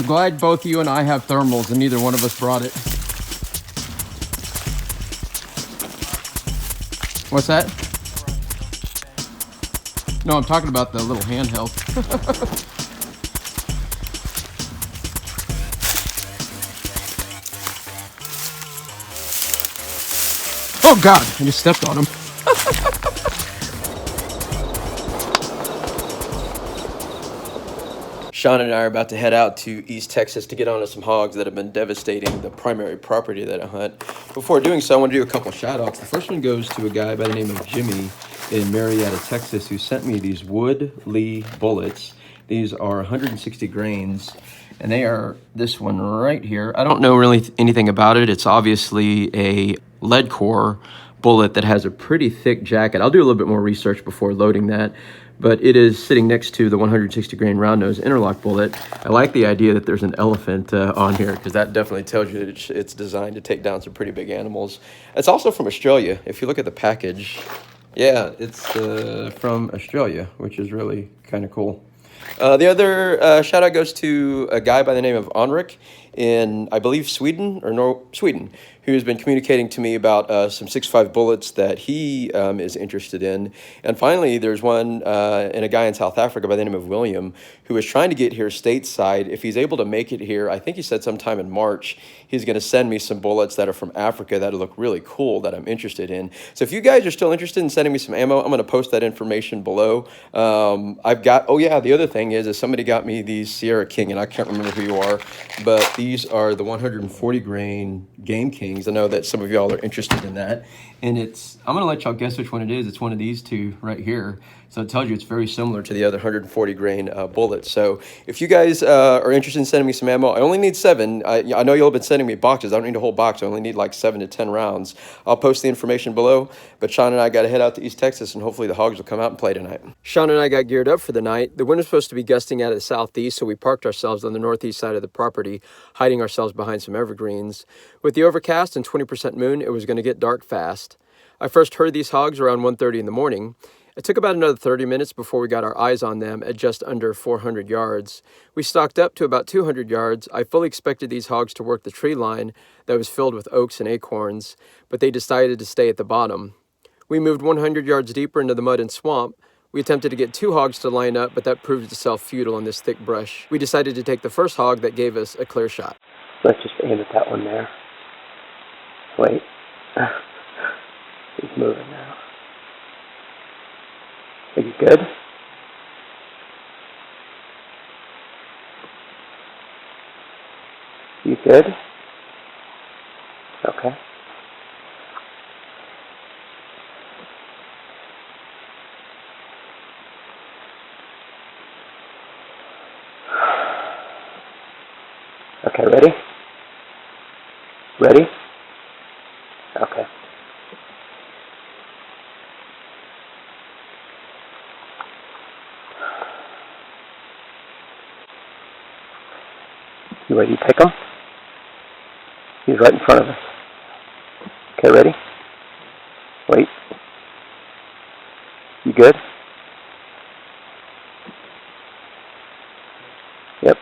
I'm glad both you and I have thermals and neither one of us brought it. What's that? No, I'm talking about the little handheld. Oh God, I just stepped on him. Sean and I are about to head out to East Texas to get onto some hogs that have been devastating the primary property that I hunt. Before doing so, I want to do a couple shout outs. The first one goes to a guy by the name of Jimmy in Marietta, Texas, who sent me these Wood Lee bullets. These are 160 grains, and they are this one right here. I don't know really anything about it. It's obviously a lead core bullet that has a pretty thick jacket. I'll do a little bit more research before loading that, but it is sitting next to the 160 grain round nose interlock bullet. I like the idea that there's an elephant on here, because that definitely tells you that it's designed to take down some pretty big animals. It's also from Australia. If you look at the package, yeah, it's from Australia, which is really kind of cool. The other shout out goes to a guy by the name of Onrik in, I believe, Sweden, who's been communicating to me about some 6.5 bullets that he is interested in. And finally, there's one and a guy in South Africa by the name of William, who is trying to get here stateside. If he's able to make it here, I think he said sometime in March, he's going to send me some bullets that are from Africa that look really cool that I'm interested in. So if you guys are still interested in sending me some ammo, I'm going to post that information below. I've got, oh yeah, the other thing is somebody got me these Sierra King, and I can't remember who you are, but these are the 140 grain Game Kings. I know that some of y'all are interested in that, and I'm going to let y'all guess which one it is. It's one of these two right here. So it tells you it's very similar to the other 140 grain bullets. So if you guys are interested in sending me some ammo, I only need 7. I know y'all have been sending me boxes. I don't need a whole box. I only need like 7 to 10 rounds. I'll post the information below. But Sean and I got to head out to East Texas, and hopefully the hogs will come out and play tonight. Sean and I got geared up for the night. The wind was supposed to be gusting out of the southeast, so we parked ourselves on the northeast side of the property, hiding ourselves behind some evergreens. With the overcast and 20% moon, it was going to get dark fast. I first heard these hogs around 1:30 in the morning. It took about another 30 minutes before we got our eyes on them at just under 400 yards. We stalked up to about 200 yards. I fully expected these hogs to work the tree line that was filled with oaks and acorns, but they decided to stay at the bottom. We moved 100 yards deeper into the mud and swamp. We attempted to get 2 hogs to line up, but that proved itself futile in this thick brush. We decided to take the first hog that gave us a clear shot. Let's just aim at that one there. Wait. He's moving now. Are you good? You good? Okay. Okay, ready? Ready? Okay. You ready to pick him? He's right in front of us. Okay, ready? Wait. You good? Yep.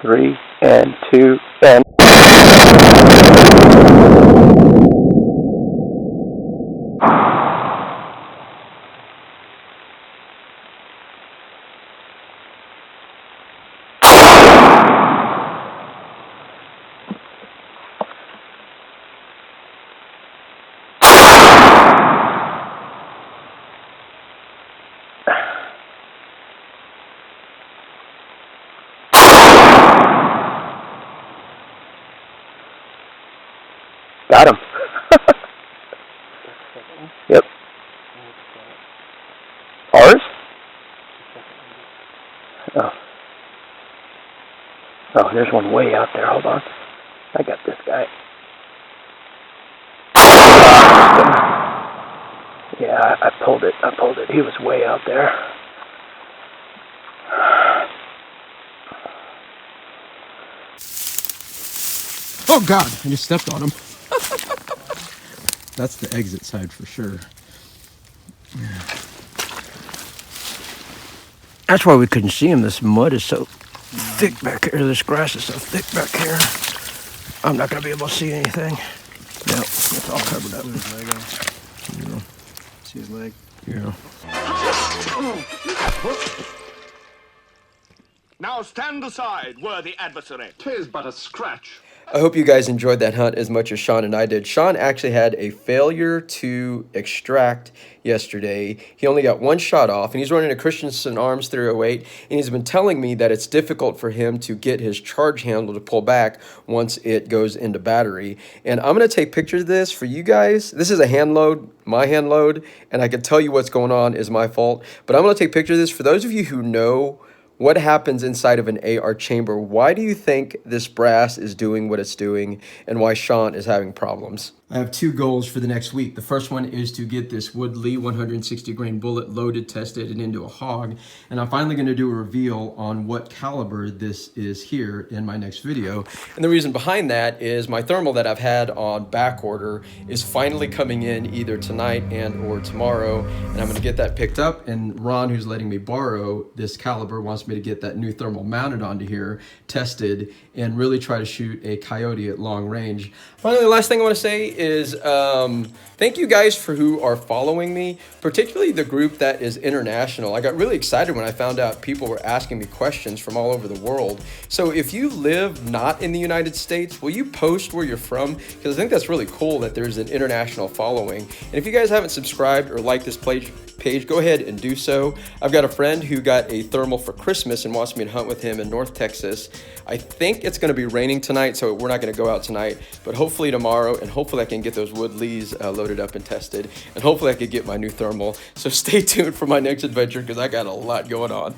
3 and 2 and... Got him. Yep. Ours? Oh. Oh, there's one way out there. Hold on. I got this guy. Yeah, I pulled it. He was way out there. Oh God, I just stepped on him. That's the exit side for sure. That's why we couldn't see him. This mud is so thick back here. This grass is so thick back here. I'm not going to be able to see anything. No, it's all covered up. His leg out. See his leg? Yeah. Now stand aside, worthy adversary. 'Tis but a scratch. I hope you guys enjoyed that hunt as much as Sean and I did. Sean actually had a failure to extract yesterday. He only got one shot off, and he's running a Christensen Arms 308, and he's been telling me that it's difficult for him to get his charge handle to pull back once it goes into battery. And I'm going to take pictures of this for you guys. This is a hand load, my hand load, and I can tell you what's going on is my fault. But I'm going to take pictures of this for those of you who know what happens inside of an AR chamber. Why do you think this brass is doing what it's doing, and why Sean is having problems? I have two goals for the next week. The first one is to get this Woodley 160 grain bullet loaded, tested, and into a hog. And I'm finally going to do a reveal on what caliber this is here in my next video. And the reason behind that is my thermal that I've had on back order is finally coming in either tonight and or tomorrow. And I'm going to get that picked up. And Ron, who's letting me borrow this caliber, wants me to get that new thermal mounted onto here, tested, and really try to shoot a coyote at long range. Finally, the last thing I want to say is thank you guys for who are following me, particularly the group that is international. I got really excited when I found out people were asking me questions from all over the world. So if you live not in the United States, will you post where you're from? Because I think that's really cool that there's an international following. And if you guys haven't subscribed or liked this page, go ahead and do so. I've got a friend who got a thermal for Christmas and wants me to hunt with him in North Texas. I think it's going to be raining tonight, so we're not going to go out tonight, but hopefully tomorrow, and hopefully I can get those Woodleys loaded up and tested, and hopefully I could get my new thermal. So stay tuned for my next adventure because I got a lot going on.